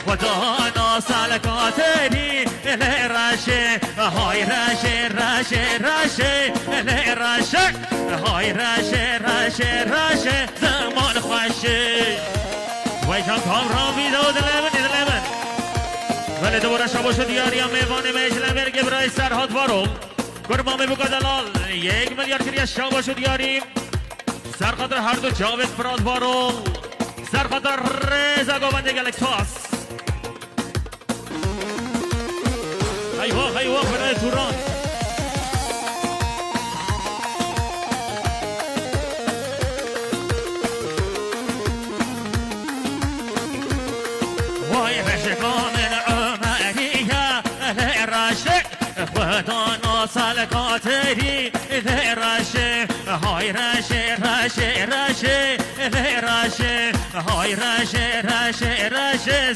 خدانا سالکاتری رشه های رشه رشه رشه رشه های رشه رشه رشه زمان خوشه وای جان کامران ویدو دلمن ولی دوباره شبا شد یاری هم میوان میجلم برگه برای سرحاد وارو گرمامه بگو دلال 1 میلیارد کریه شبا شد یاریم سرخاطر هر دو جاوید فراد وارو سرخاطر رزا گوبنده گلکتاس ایوه برای توران وای رشقان عمریه رشق خدانا سالکاتری رشه های رشه رشه رشه رشه های رشه رشه رشه